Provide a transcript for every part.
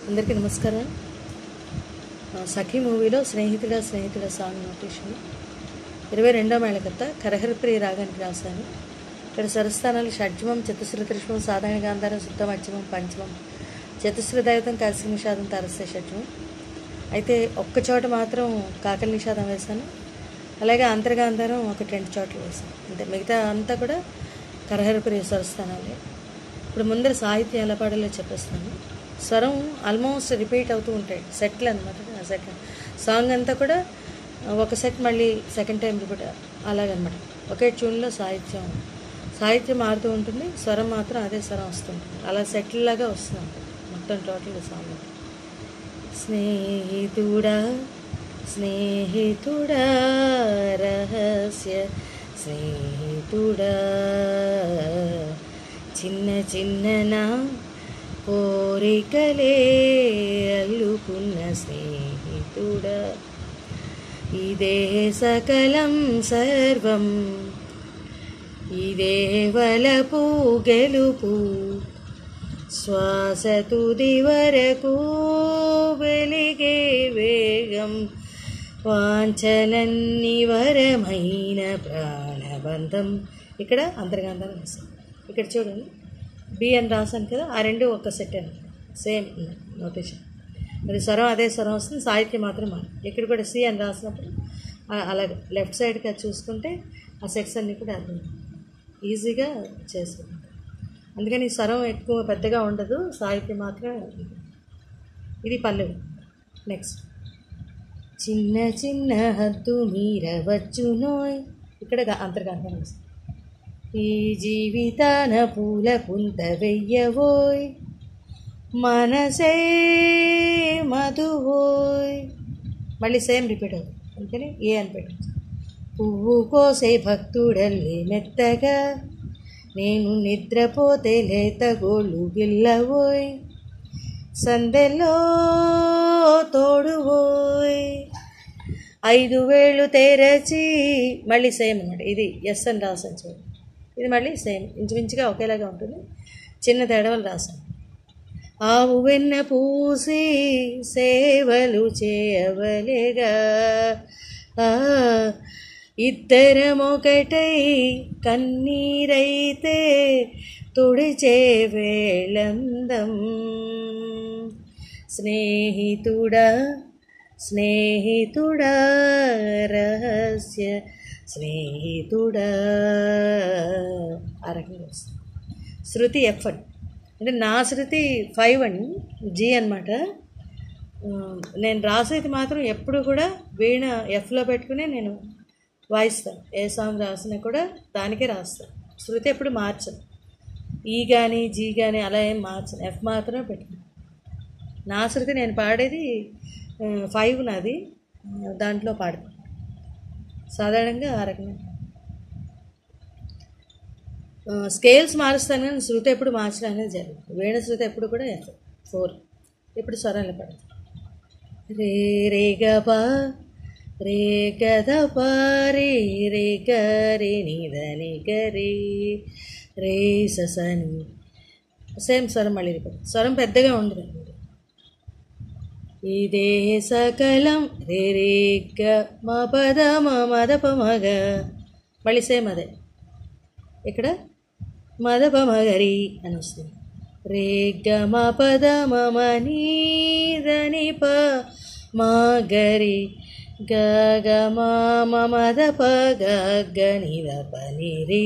అందరికీ నమస్కారం. సఖీ మూవీలో స్నేహితుడా స్నేహితుడా సాంగ్ నోటేషన్ 22వ మేళకర్త కరహరప్రియ రాగానికి రాశాను. ఇక్కడ స్వరస్థానాలు షడ్జమం, చతుశ్రుత త్రిష్మం, సాధారణ గాంధారం, శుద్ధ మధ్యమం, పంచమం, చతుశ్రుత దైవతం, కాశీ నిషాదం, తారస్య షడ్జమం. అయితే ఒక్క చోట మాత్రం కాకల నిషాదం వేశాను. అలాగే అంతర్గాంధారం ఒక 2 చోట్ల వేశాను. అంటే మిగతా అంతా కూడా కరహరప్రియ స్వరస్థానాలే. ఇప్పుడు ముందర సాహిత్యం ఎలా పాడాలో చెప్పేస్తాను. స్వరం ఆల్మోస్ట్ రిపీట్ అవుతూ ఉంటాయి, సెట్లు అనమాట. ఆ సెట్ సాంగ్ అంతా కూడా ఒక సెట్ మళ్ళీ సెకండ్ టైం రిపీట్ అలాగనమాట. ఒకే ట్యూన్లో సాహిత్యం మారుతూ ఉంటుంది, స్వరం మాత్రం అదే స్వరం వస్తుంటుంది. అలా సెట్ల్లాగా వస్తూ ఉంటుంది మొత్తం టోటల్ సాంగ్. స్నేహితుడా స్నేహితుడా రహస్య స్నేహితుడా, చిన్న చిన్ననా కోరికలే అల్లుకున్న స్నేహితుడా, ఇదే సకలం సర్వం, ఇదే వలపు గెలుపు, శ్వాస తుది వరకు వెలిగే వేగం, వాంఛలన్ని వరమైన ప్రాణబంధం. ఇక్కడ అంతర్గాంధారం వేస్తాం. ఇక్కడ చూడండి, బి అని రాశాను కదా, ఆ రెండు ఒక్క సెట్ అని సేమ్ నోటేషన్. మరి స్వరం అదే స్వరం వస్తుంది, సాహిత్యం మాత్రం మారు. ఇక్కడ కూడా సి అని రాసినప్పుడు అలాగే లెఫ్ట్ సైడ్కి అది చూసుకుంటే ఆ సెట్స్ అన్నీ కూడా అర్థం ఈజీగా చేసుకుంటాం. అందుకని స్వరం ఎక్కువ పెద్దగా ఉండదు, సాహిత్యం మాత్రమే ఉంటుంది. ఇది పల్లవి. నెక్స్ట్, చిన్న చిన్న హద్దు మీరవచ్చునోయ్. ఇక్కడ అంతర్గాంధారం వస్తుంది. ఈ జీవితాన పూల పుంత వెయ్యవోయ్, మనసే మధువోయ్. మళ్ళీ సేమ్ రిపీట్ అవుతుంది, అందుకని ఏ అని పెట్టచ్చు. పువ్వు కోసే భక్తుడల్లి మెత్తగా, నేను నిద్రపోతే లేత గోళ్ళు గిల్లవోయ్, సందెల్లో తోడువోయ్, 5 వేళ్ళు తెరచి. మళ్ళీ సేమ్ అన్నమాట. ఇది ఎస్ అని రాసాను చూడండి. ఇది మళ్ళీ సేమ్ ఇంచుమించుగా ఒకేలాగా ఉంటుంది, చిన్న తేడాలు రాసాను. ఆవు వెన్న పూసి సేవలు చేయవలేగా, ఇద్దరమొకటై కన్నీరైతే తుడిచే వేళందం. స్నేహితుడా స్నేహితుడా రహస్య స్నేహితుడా, ఆ రకంగా వస్తుంది. శృతి ఎఫ్ అంటే నా శృతి 5 అని జీ అనమాట. నేను రాసేది మాత్రం ఎప్పుడు కూడా వీణ ఎఫ్లో పెట్టుకుని నేను వాయిస్తాను. ఏ సాంగ్ రాసినా కూడా దానికే రాస్తాను. శృతి ఎప్పుడు మార్చను, ఈ కానీ జీ కానీ అలా ఏం మార్చను, ఎఫ్ మాత్రమే పెట్టుకున్నాను. నా శృతి నేను పాడేది 5 నాది, దాంట్లో పాడతాను సాధారణంగా ఆ రకంగా. స్కేల్స్ మారుస్తాను కానీ శృతి ఎప్పుడు మార్చడం అనేది జరుగుతుంది. వీణ శృతి ఎప్పుడు కూడా F4. ఇప్పుడు స్వరాలు పడతాయి. రే రే గప రే గద ప రే రే గరి నిదని గరి రే ససని. సేమ్ స్వరం మళ్ళీ స్వరం పెద్దగా ఉండదు. ఇదే సకలం రే రే గ మ పద మ మదప మగ. మళ్ళీ సేమ్ అదే, ఇక్కడ మదప మగరి అని వస్తుంది. రే గ మ పద మ ని దని ప మా గరి గ గ మ మదప గ గ నిరప నిరి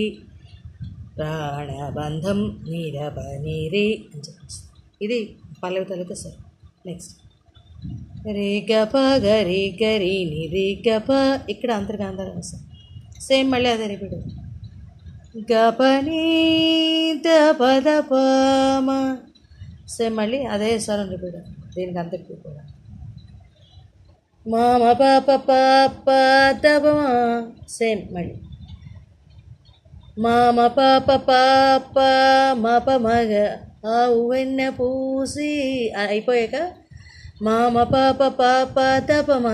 ప్రాణబంధం నిరప నిరి అని చెప్పేసి. ఇది పల్లవి తలక సార్. నెక్స్ట్, రే గప గరి గరి నిరి గప. ఇక్కడ అంతర్గాంధారం వస్తుంది. సేమ్ మళ్ళీ అదే రిపీట్ అవుతుంది. గపని ద పద పమ. సేమ్ మళ్ళీ అదే స్వరం రిపీట్ అవుతుంది దీనికి అంతటికీ కూడా. మామ పాప పాప దపమ. సేమ్ మళ్ళీ మామ పాప పాప మప మగ. ఆవు వెన్న పూసి అయిపోయాక మామ పాప పాప తపమ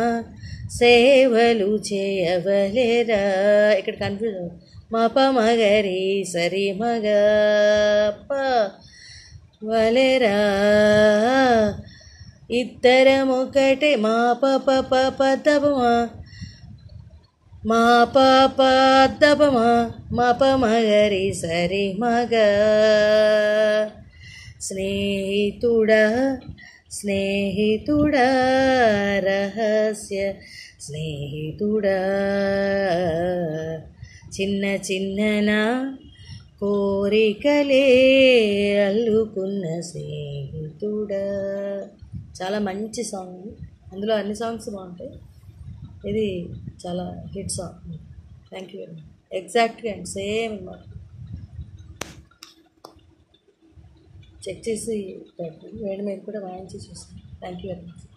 సేవలు చేయవలేరా. ఇక్కడ కన్ఫ్యూజ్ అవుతుంది. మప మగరి సరి మగ ప వలెరా ఇద్దరమొకటే మా పప పప తపమా మా పాప తపమా మప మగరి సరి మగ. స్నేహితుడా స్నేహితుడా రహస్య స్నేహితుడా చిన్న చిన్ననా కోరికలే అల్లుకున్న స్నేహితుడా. చాలా మంచి సాంగ్. అందులో అన్ని సాంగ్స్ బాగుంటాయి, ఇది చాలా hit song. Thank you very much. ఎగ్జాక్ట్గా అండ్ సేమ్ అనమాట. చెక్ చేసి వేడి మీద కూడా వాయించి చూస్తాను. Thank you very much.